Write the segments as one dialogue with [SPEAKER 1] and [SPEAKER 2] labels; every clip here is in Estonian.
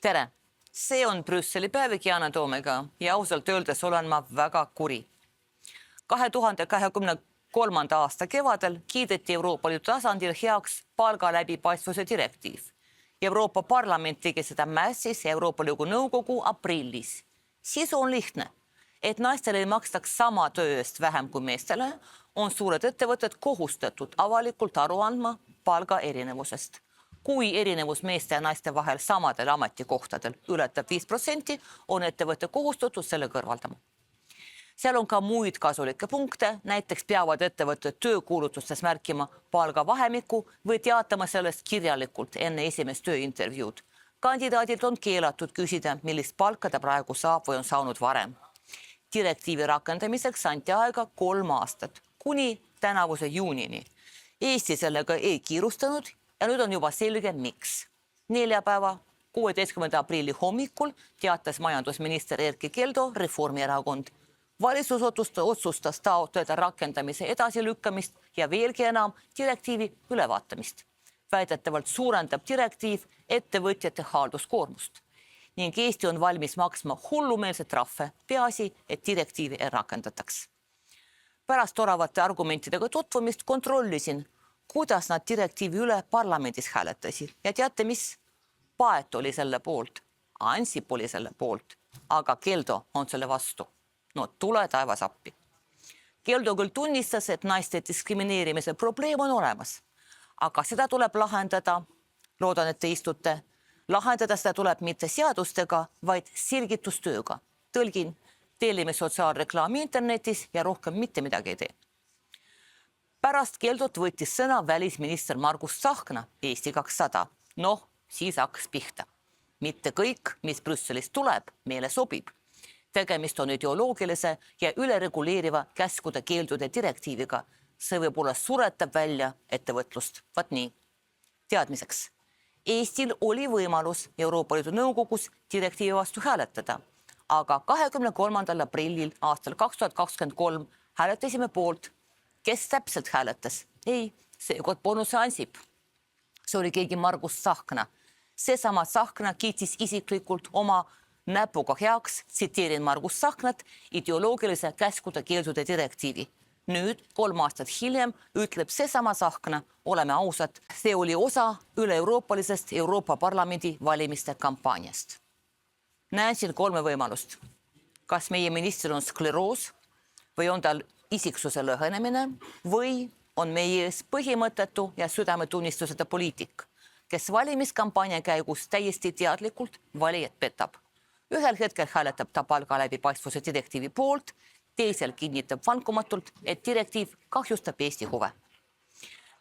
[SPEAKER 1] Tere! See on Brüsseli päevik Yana Toomega ja ausalt öeldes olen ma väga kuri. 2023. aasta kevadel kiideti Euroopa Liidu tasandil heaks palga läbipaistvuse direktiiv. Euroopa Parlament tegi seda märtsis ja Euroopa Liidu Nõukogu aprillis. Sisu on lihtne, et naistele ei makstaks sama töö eest vähem kui meestele, on suured ettevõtted kohustatud avalikult aru andma palga erinevusest. Kui erinevus meeste ja naiste vahel samadel ametikohtadel ületab 5%, on ettevõtte kohustatud selle kõrvaldama. Seal on ka muid kasulikke punkte, näiteks peavad ettevõtted töökuulutustes märkima palgavahemikku või teatama sellest kirjalikult enne esimest tööintervjuud. Kandidaadilt on keelatud küsida, millist palka ta praegu saab või on saanud varem. Direktiivi rakendamiseks anti aega 3 aastat, kuni tänavuse juunini. Eesti sellega ei kiirustanud ja nüüd on juba selge, miks. Neljapäeva, 16. aprilli hommikul teatas majandusminister Erkki Keldo, Reformierakond. Valitsus otsustas taotleda rakendamise edasilükkamist ja veelgi enam direktiivi ülevaatamist. Väidetavalt suurendab direktiiv ettevõtjate halduskoormust ning Eesti on valmis maksma hullumeelset trahve, peaasi, et direktiivi ei rakendataks. Pärast oravate argumentidega tutvumist kontrollisin, kuidas nad direktiivi üle parlamendis hääletasid. Ja teate mis? Paet oli selle poolt, Ansip oli selle poolt, aga Keldo on selle vastu. No tule taevas appi. Keldo küll tunnistas, et naiste diskrimineerimise probleem on olemas, aga seda tuleb lahendada, loodan, et te istute, lahendada seda tuleb mitte seadustega, vaid selgitustööga. Tõlgin, tellime sotsiaalreklaami internetis ja rohkem mitte midagi ei tee. Pärast Keldot võttis sõna välisminister Margus Tsahkna, Eesti 200. Noh, siis hakkas pihta. Mitte kõik, mis Brüsselist tuleb, meile sobib. Tegemist on ideoloogilise ja ülereguleeriva käskude keeldude direktiiviga. See võib-olla suretab välja ettevõtlust. Vaat nii. Teadmiseks. Eestil oli võimalus Euroopa Liidu Nõukogus direktiivi vastu hääletada, aga 23. aprillil aastal 2023 hääletasime poolt. Kes täpselt hääletas? Ei, seekord polnud see Ansip. See oli keegi Margus Tsahkna. Seesama Tsahkna kiitis isiklikult oma näpuga heaks, tsiteerin Margus Tsahknat, ideoloogilise käskude keeldude direktiivi. Nüüd, 3 aastat hiljem, ütleb seesama Tsahkna, oleme ausad, see oli osa üle-euroopalisest Euroopa Parlamendi valimiste kampaaniast. Näen siin 3 võimalust. Kas meie ministril on skleroos või on tal isiksuse lõhenemine või on meie ees põhimõttetu ja südametunnistuseta poliitik, kes valimiskampaania käigus täiesti teadlikult valijad petab. Ühel hetkel hääletab ta palga läbipaistvuse direktiivi poolt, teisel kinnitab vankumatult, et direktiiv kahjustab Eesti huve.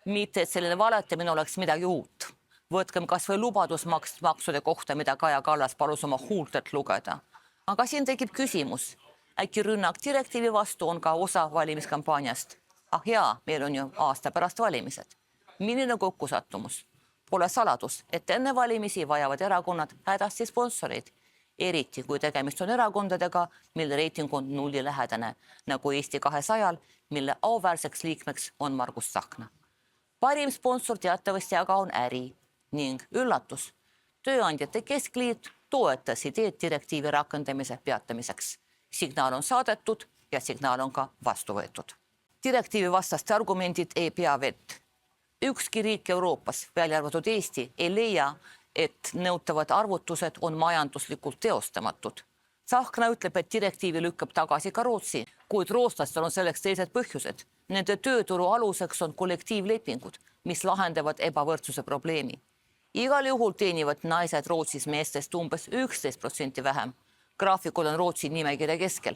[SPEAKER 1] Mitte, et selline valetamine oleks midagi uut. Võtkem kas või lubadusmaksude kohta, mida Kaja Kallas palus oma huultelt lugeda. Aga siin tekib küsimus. Äkki rünnak direktiivi vastu on ka osa valimiskampaaniast. Ah jaa, meil on ju aasta pärast valimised. Milline kokkusattumus? Pole saladus, et enne valimisi vajavad erakonnad hädasti sponsoreid. Eriti, kui tegemist on erakondadega, mille reiting on 0 lähedane, nagu Eesti 200, mille auväärseks liikmeks on Margus Tsahkna. Parim sponsor teatavasti aga on äri ning üllatus. Tööandjate keskliit toetas ideed direktiivi rakendamise peatamiseks. Signaal on saadetud ja signaal on ka vastu võetud. Direktiivi vastaste argumendid ei pea vett. Ükski riik Euroopas, välja arvatud Eesti, ei leia, et nõutavad arvutused on majanduslikult teostamatud. Tsahkna ütleb, et direktiivi lükkab tagasi ka Rootsi, kuid rootslastel on selleks teised põhjused. Nende tööturu aluseks on kollektiivlepingud, mis lahendavad ebavõrdsuse probleemi. Igal juhul teenivad naised Rootsis meestest umbes 11% vähem. Graafikul on Rootsi nimekirja keskel.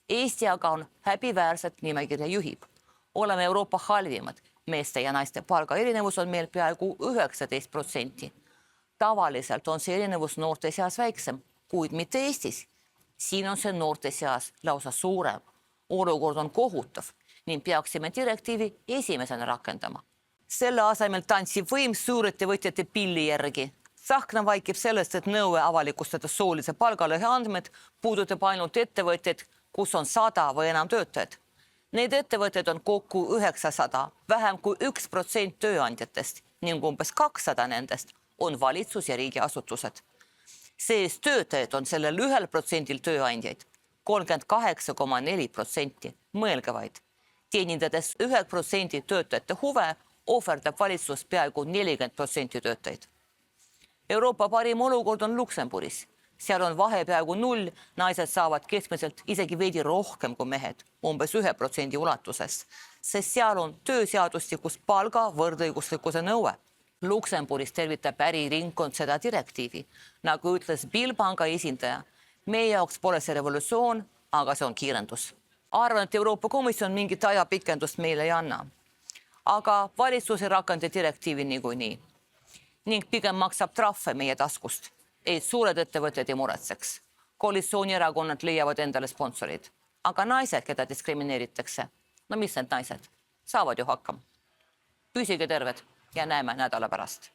[SPEAKER 1] Eesti aga on häbiväärselt nimekirja juhib. Oleme Euroopa halvimad. Meeste ja naiste palga erinevus on meil peaaegu 19%. Tavaliselt on see erinevus noorte seas väiksem, kuid mitte Eestis. Siin on see noorte seas lausa suurem. Olukord on kohutav ning peaksime direktiivi esimesena rakendama. Selle asemel tantsib võim suurettevõtjate pilli järgi. Tsahkna vaikib sellest, et nõue avalikustada soolise palgalõhe andmed puudutab ainult ettevõtted, kus on 100 või enam töötajad. Neid ettevõtted on kokku 900, vähem kui 1% tööandjatest ning umbes 200 nendest on valitsus ja riigiasutused. sees töötajad on sellel 1% tööandjaid 38,4%. Mõelge vaid. Teenindades 1% töötajate huve, ohverdab valitsus peaaegu 40% töötajaid. Euroopa parim olukord on Luksemburis. Seal on vahe peaaegu 0, naised saavad keskmiselt isegi veidi rohkem kui mehed, umbes 1% ulatuses, sest seal on tööseadustikus palga võrdõiguslikkuse nõue. Luksemburis tervitab äriringkond seda direktiivi, nagu ütles Billpanga esindaja. Meie jaoks pole see revolutsioon, aga see on kiirendus. Arvan, et Euroopa Komisjon mingit ajapikendust meile ei anna. Aga valitsus ei rakenda direktiivi niikuinii ning pigem maksab trahve meie taskust, et suured ettevõtted ei muretseks. Koalitsioonierakonnad leiavad endale sponsorid. Aga naised, keda diskrimineeritakse, no mis need naised? Saavad ju hakkama. Püsige terved ja näeme nädala pärast.